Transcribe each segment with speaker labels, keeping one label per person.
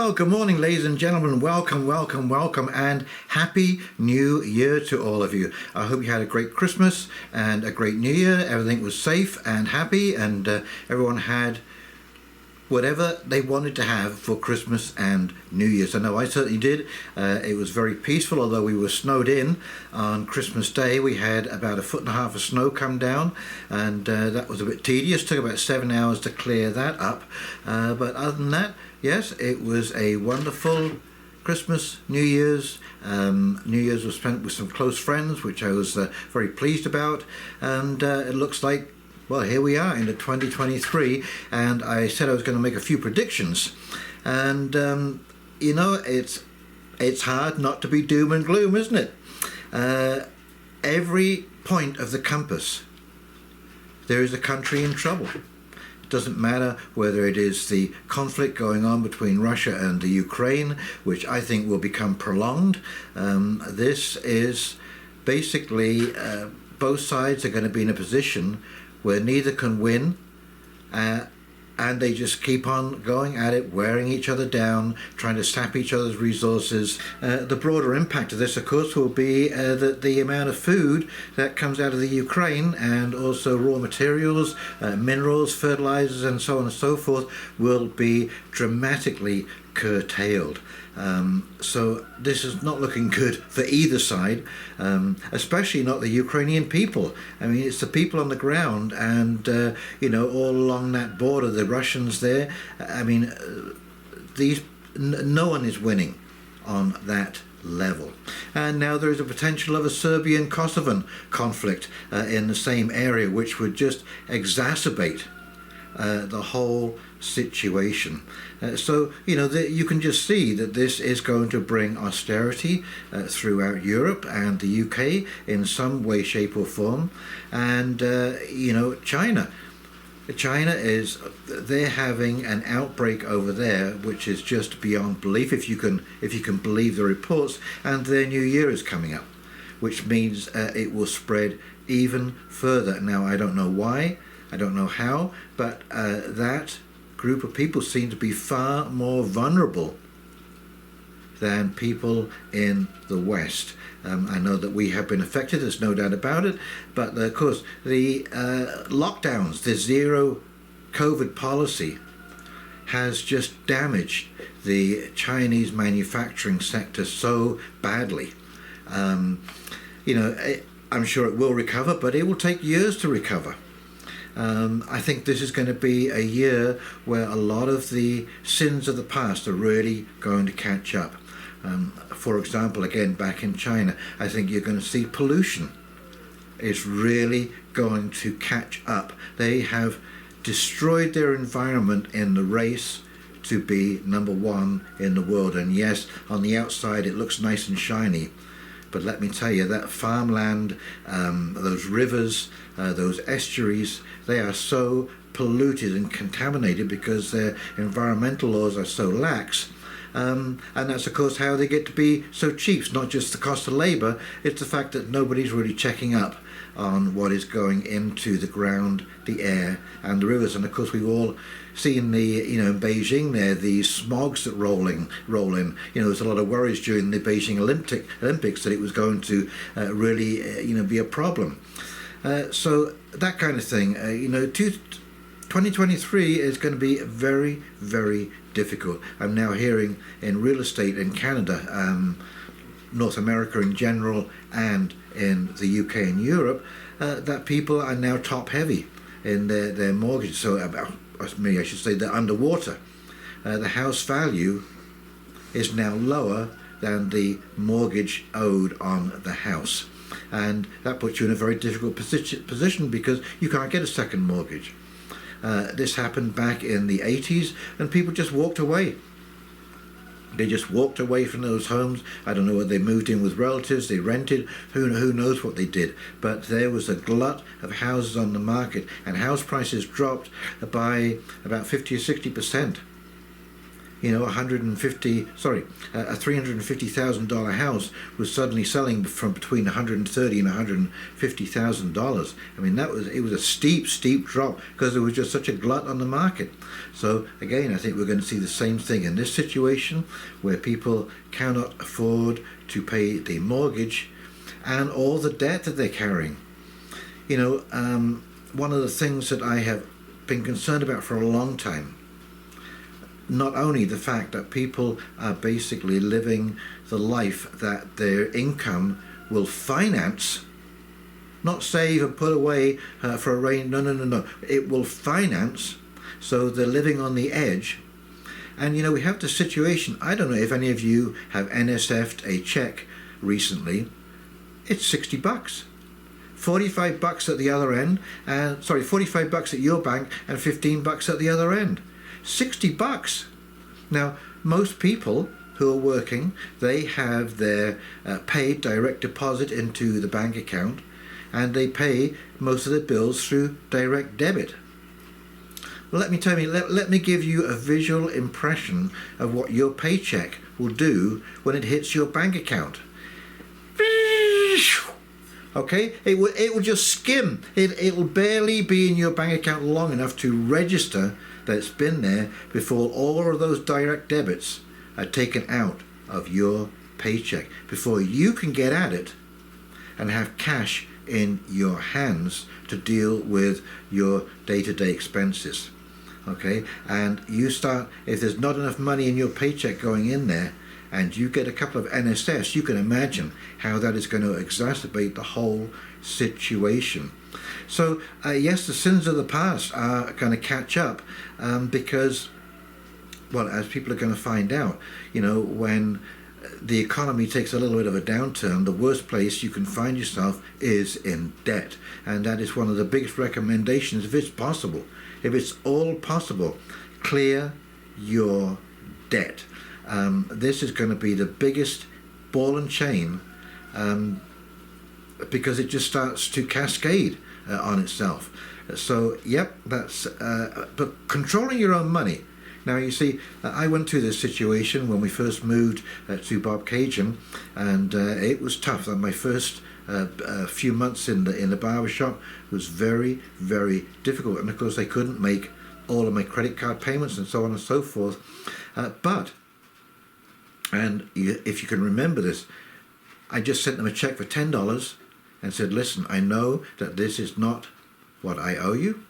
Speaker 1: Well, good morning, ladies and gentlemen. Welcome, welcome, welcome, and Happy New Year to all of you. I hope you had a great Christmas and a great New Year. Everything was safe and happy, and everyone had whatever they wanted to have for Christmas and New Year's. I know I certainly did. It was very peaceful, although we were snowed in on Christmas Day. We had about 1.5 feet of snow come down, and that was a bit tedious. Took about 7 hours to clear that up. But other than that, yes, it was a wonderful Christmas, New Year's. New Year's was spent with some close friends, which I was very pleased about. And it looks like, well, here we are into 2023, and I said I was going to make a few predictions. And, you know, it's hard not to be doom and gloom, isn't it? Every point of the compass, there is a country in trouble. It doesn't matter whether it is the conflict going on between Russia and the Ukraine, which I think will become prolonged. This is basically both sides are going to be in a position where neither can win, and they just keep on going at it, wearing each other down, trying to sap each other's resources. The broader impact of this, of course, will be that the amount of food that comes out of the Ukraine, and also raw materials, minerals, fertilizers, and so on and so forth, will be dramatically curtailed. So this is not looking good for either side, especially not the Ukrainian people. I mean, it's the people on the ground, and you know, all along that border, the Russians there. I mean, no one is winning on that level. And now there is a potential of a Serbian-Kosovan conflict in the same area, which would just exacerbate the whole situation. So, you know, you can just see that this is going to bring austerity throughout Europe and the UK in some way, shape or form. And, you know, China is, they're having an outbreak over there, which is just beyond belief, if you can believe the reports. And their new year is coming up, which means it will spread even further. Now, I don't know why, I don't know how, but that group of people seem to be far more vulnerable than people in the West. I know that we have been affected, there's no doubt about it, but of course the lockdowns, the zero COVID policy has just damaged the Chinese manufacturing sector so badly. You know, I'm sure it will recover, but it will take years to recover. I think this is going to be a year where a lot of the sins of the past are really going to catch up. For example, again, back in China, I think you're going to see pollution is really going to catch up. They have destroyed their environment in the race to be number one in the world. And yes, on the outside it looks nice and shiny, but let me tell you, that farmland, those rivers, those estuaries, they are so polluted and contaminated because their environmental laws are so lax. And that's, of course, how they get to be so cheap. It's not just the cost of labour, it's the fact that nobody's really checking up on what is going into the ground, the air, and the rivers. And, of course, we've all seen the, you know, in Beijing there, the smogs that roll in. You know, there's a lot of worries during the Beijing Olympics that it was going to really, you know, be a problem. So that kind of thing, you know, 2023 is going to be very, very difficult. I'm now hearing in real estate in Canada, North America in general, and in the UK and Europe, that people are now top heavy in their mortgage. So I should say they're underwater. The house value is now lower than the mortgage owed on the house. And that puts you in a very difficult position because you can't get a second mortgage. This happened back in the 80s, and people just walked away. They just walked away from those homes. I don't know whether they moved in with relatives, they rented, who knows what they did. But there was a glut of houses on the market, and house prices dropped by about 50 or 60%. a $350,000 house was suddenly selling from between $130,000 and $150,000. I mean, it was a steep drop because there was just such a glut on the market. So again, I think we're going to see the same thing in this situation, where people cannot afford to pay the mortgage and all the debt that they're carrying. One of the things that I have been concerned about for a long time, not only the fact that people are basically living the life that their income will finance, not save and put away for a rain, no, it will finance, so they're living on the edge. And we have the situation, I don't know if any of you have NSF'd a check recently. It's $60. $45 at the other end, and $45 at your bank and $15 at the other end. $60. Now, most people who are working, they have their paid direct deposit into the bank account, and they pay most of their bills through direct debit. Well, let me give you a visual impression of what your paycheck will do when it hits your bank account. Okay, it will just skim. It will barely be in your bank account long enough to register that it's been there before all of those direct debits are taken out of your paycheck, before you can get at it and have cash in your hands to deal with your day-to-day expenses. Okay, and you start, if there's not enough money in your paycheck going in there, and you get a couple of NSS, you can imagine how that is going to exacerbate the whole situation. So yes, the sins of the past are going to catch up because, well, as people are going to find out, when the economy takes a little bit of a downturn, the worst place you can find yourself is in debt. And that is one of the biggest recommendations, if it's possible, if it's all possible, clear your debt. This is going to be the biggest ball and chain because it just starts to cascade on itself. So, yep, that's... but controlling your own money. Now, you see, I went through this situation when we first moved to Bob Cajun, and it was tough. My first few months in the barber shop was very, very difficult. And, of course, I couldn't make all of my credit card payments and so on and so forth. If you can remember this, I just sent them a check for $10 and said, listen, I know that this is not what I owe you.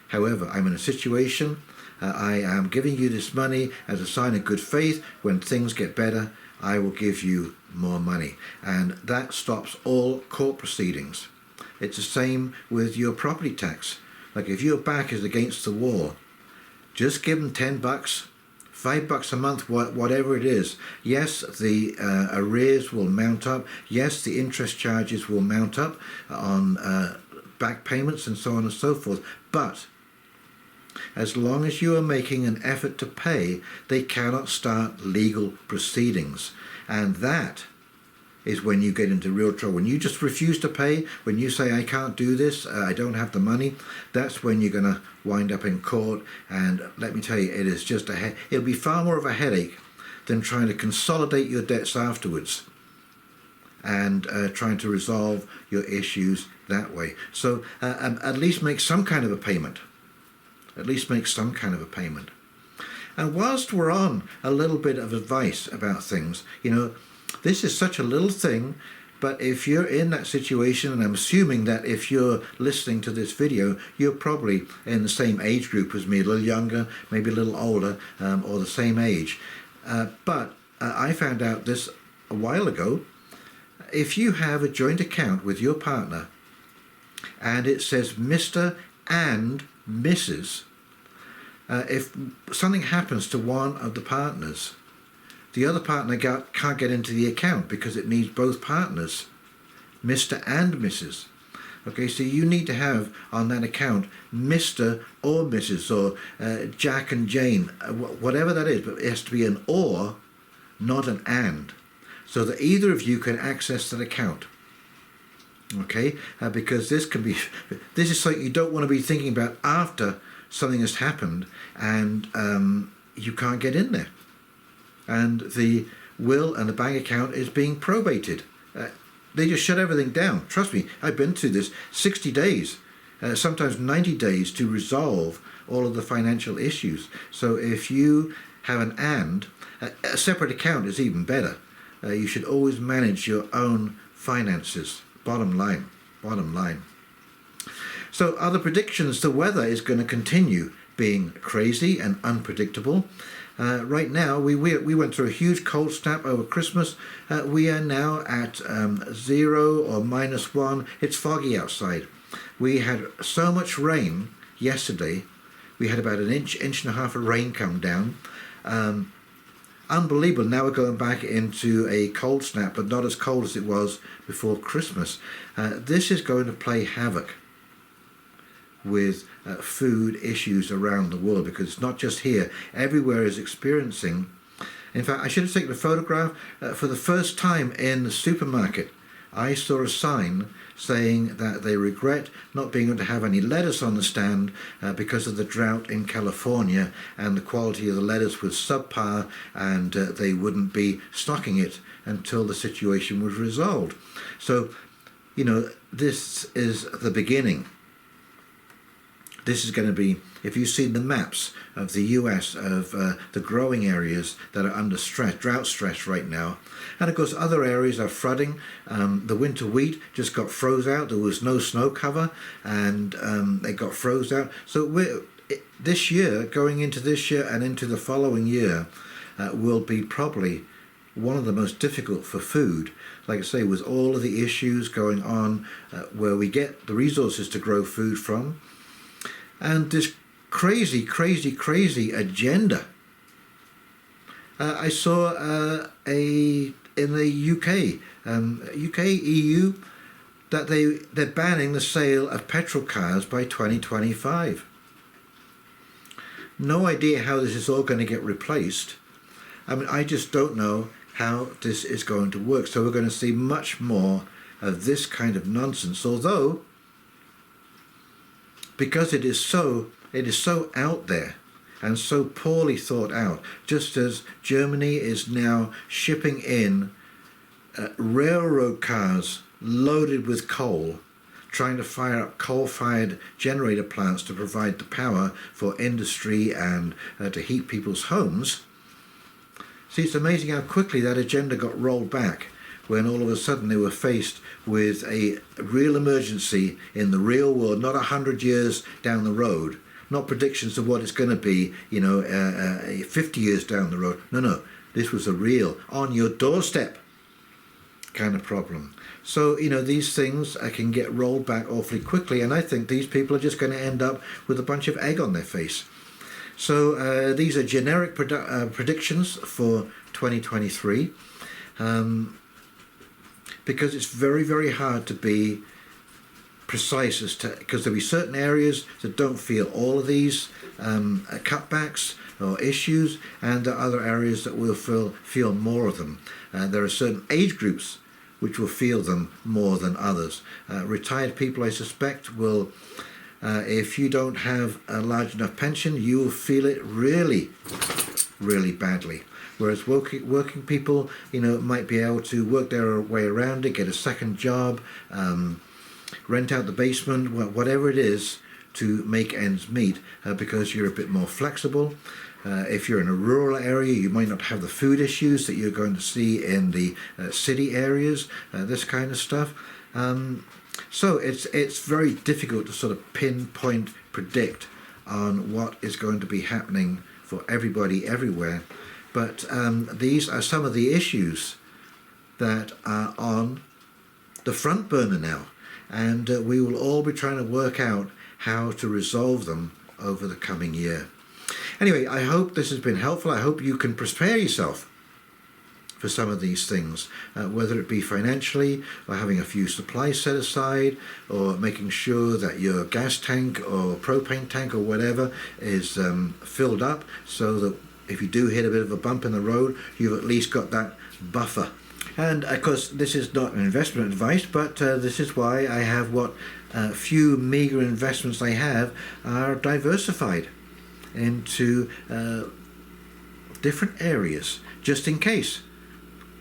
Speaker 1: However, I'm in a situation, I am giving you this money as a sign of good faith. When things get better, I will give you more money. And that stops all court proceedings. It's the same with your property tax. Like if your back is against the wall, just give them $10, $5 a month, whatever it is. Yes, the arrears will mount up. Yes, the interest charges will mount up on back payments and so on and so forth. But as long as you are making an effort to pay, they cannot start legal proceedings. And that is when you get into real trouble. When you just refuse to pay, when you say, I can't do this, I don't have the money, that's when you're going to wind up in court. And let me tell you, it is just it'll be far more of a headache than trying to consolidate your debts afterwards and trying to resolve your issues that way. So at least make some kind of a payment. At least make some kind of a payment. And whilst we're on a little bit of advice about things, this is such a little thing, but if you're in that situation, and I'm assuming that if you're listening to this video, you're probably in the same age group as me, a little younger, maybe a little older, or the same age. But I found out this a while ago. If you have a joint account with your partner, and it says Mr. and Mrs., if something happens to one of the partners, the other partner can't get into the account because it needs both partners, Mr. and Mrs. Okay, so you need to have on that account Mr. or Mrs. or Jack and Jane, whatever that is, but it has to be an or, not an and, so that either of you can access that account. Okay, because this is something you don't want to be thinking about after something has happened and you can't get in there. and the will and the bank account is being probated. They just shut everything down. Trust me, I've been through this. 60 days, sometimes 90 days to resolve all of the financial issues. So if you have a separate account is even better. You should always manage your own finances. Bottom line. So other predictions, the weather is going to continue being crazy and unpredictable. Right now, we went through a huge cold snap over Christmas. We are now at 0 or -1. It's foggy outside. We had so much rain yesterday. We had about an inch and a half of rain come down. Unbelievable. Now we're going back into a cold snap, but not as cold as it was before Christmas. This is going to play havoc with food issues around the world, because it's not just here. Everywhere is experiencing. In fact, I should have taken a photograph. For the first time in the supermarket, I saw a sign saying that they regret not being able to have any lettuce on the stand because of the drought in California, and the quality of the lettuce was subpar, and they wouldn't be stocking it until the situation was resolved. So, this is the beginning. This is going to be, if you've seen the maps of the US, of the growing areas that are under stress, drought stress right now. And of course, other areas are flooding. The winter wheat just got froze out. There was no snow cover, and they got froze out. So this year, going into this year and into the following year, will be probably one of the most difficult for food. Like I say, with all of the issues going on where we get the resources to grow food from, and this crazy agenda. I saw in the UK, EU, that they're banning the sale of petrol cars by 2025. No idea how this is all going to get replaced. I mean, I just don't know how this is going to work. So we're going to see much more of this kind of nonsense, although, because it is so out there and so poorly thought out, just as Germany is now shipping in railroad cars loaded with coal, trying to fire up coal-fired generator plants to provide the power for industry and to heat people's homes. See, it's amazing how quickly that agenda got rolled back when all of a sudden they were faced with a real emergency in the real world, not 100 years down the road, not predictions of what it's going to be, 50 years down the road. No, this was a real, on your doorstep kind of problem. So, these things can get rolled back awfully quickly, and I think these people are just going to end up with a bunch of egg on their face. So these are generic predictions for 2023. Because it's very hard to be precise because there'll be certain areas that don't feel all of these cutbacks or issues, and there are other areas that will feel more of them. There are certain age groups which will feel them more than others. Retired people, I suspect, will, if you don't have a large enough pension, you will feel it really badly. Whereas working people, might be able to work their way around it, get a second job, rent out the basement, whatever it is to make ends meet, because you're a bit more flexible. If you're in a rural area, you might not have the food issues that you're going to see in the city areas, this kind of stuff. So it's very difficult to sort of pinpoint, predict on what is going to be happening for everybody everywhere. But these are some of the issues that are on the front burner now. And we will all be trying to work out how to resolve them over the coming year. Anyway, I hope this has been helpful. I hope you can prepare yourself for some of these things, whether it be financially, or having a few supplies set aside, or making sure that your gas tank or propane tank or whatever is filled up, so that if you do hit a bit of a bump in the road, you've at least got that buffer. And of course, this is not an investment advice, but this is why I have what few meager investments I have are diversified into different areas just in case.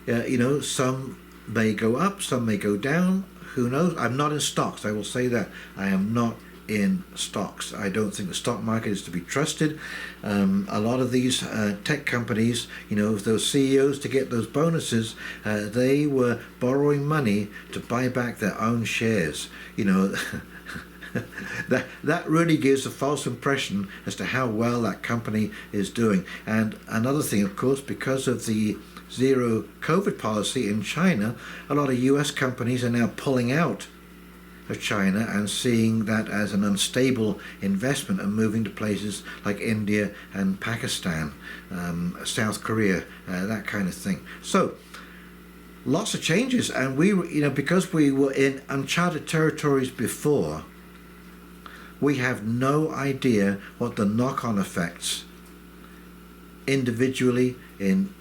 Speaker 1: You know, some may go up, some may go down. Who knows? I'm not in stocks, I will say that. I am not in stocks. I don't think the stock market is to be trusted. A lot of these tech companies, you know, those CEOs, to get those bonuses, they were borrowing money to buy back their own shares. You know, that really gives a false impression as to how well that company is doing. And another thing, of course, because of the zero COVID policy in China, a lot of US companies are now pulling out of China and seeing that as an unstable investment and moving to places like India and Pakistan, South Korea, that kind of thing. So lots of changes, and we, you know, because we were in uncharted territories before, we have no idea what the knock-on effects individually in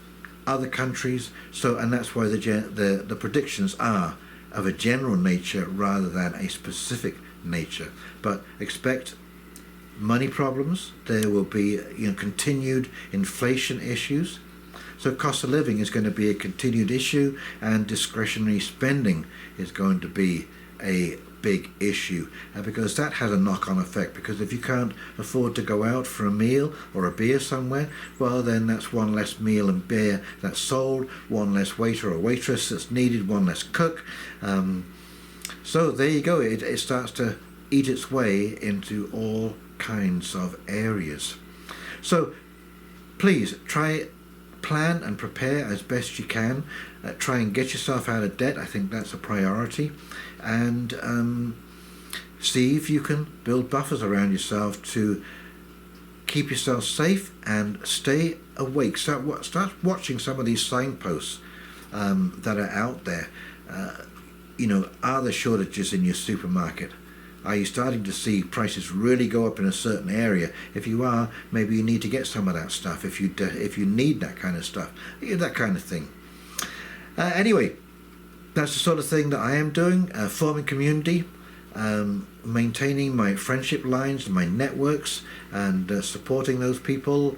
Speaker 1: other countries. So, and that's why the predictions are of a general nature rather than a specific nature. But expect money problems. There will be, you know, continued inflation issues. So cost of living is going to be a continued issue, and discretionary spending is going to be a big issue, because that has a knock-on effect. Because if you can't afford to go out for a meal or a beer somewhere, well, then that's one less meal and beer that's sold, one less waiter or waitress that's needed, one less cook. So there you go. It starts to eat its way into all kinds of areas. So please plan and prepare as best you can. Try and get yourself out of debt. I think that's a priority. And see if you can build buffers around yourself to keep yourself safe and stay awake. Start watching some of these signposts that are out there. You know, are there shortages in your supermarket? Are you starting to see prices really go up in a certain area? If you are, maybe you need to get some of that stuff. If you need that kind of stuff, that kind of thing. Anyway, that's the sort of thing that I am doing, forming community, maintaining my friendship lines, my networks, and supporting those people,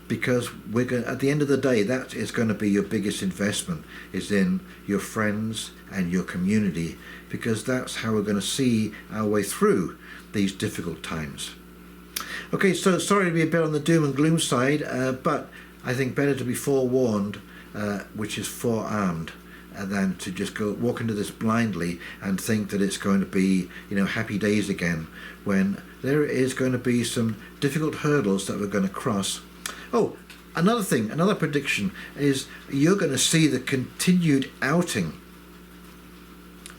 Speaker 1: because at the end of the day, that is going to be your biggest investment, is in your friends and your community, because that's how we're going to see our way through these difficult times. Okay, so sorry to be a bit on the doom and gloom side, but I think better to be forewarned, which is forearmed, than to just go walk into this blindly and think that it's going to be, you know, happy days again, when there is going to be some difficult hurdles that we're going to cross. Oh, another thing, another prediction is you're going to see the continued outing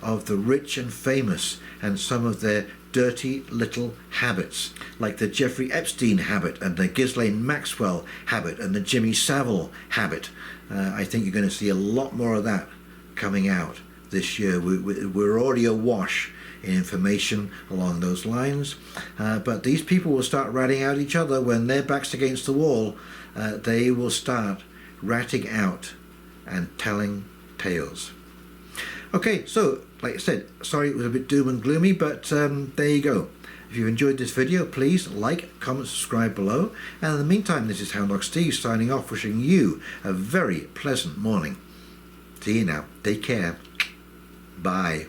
Speaker 1: of the rich and famous and some of their dirty little habits, like the Jeffrey Epstein habit and the Ghislaine Maxwell habit and the Jimmy Savile habit. I think you're going to see a lot more of that coming out this year. We're already awash in information along those lines, but these people will start ratting out each other when their back's against the wall. They will start ratting out and telling tales. Okay, so like I said, sorry it was a bit doom and gloomy, but there you go. If you've enjoyed this video, please like, comment, subscribe below. And in the meantime, this is Houndog Steve signing off, wishing you a very pleasant morning. See you now. Take care. Bye.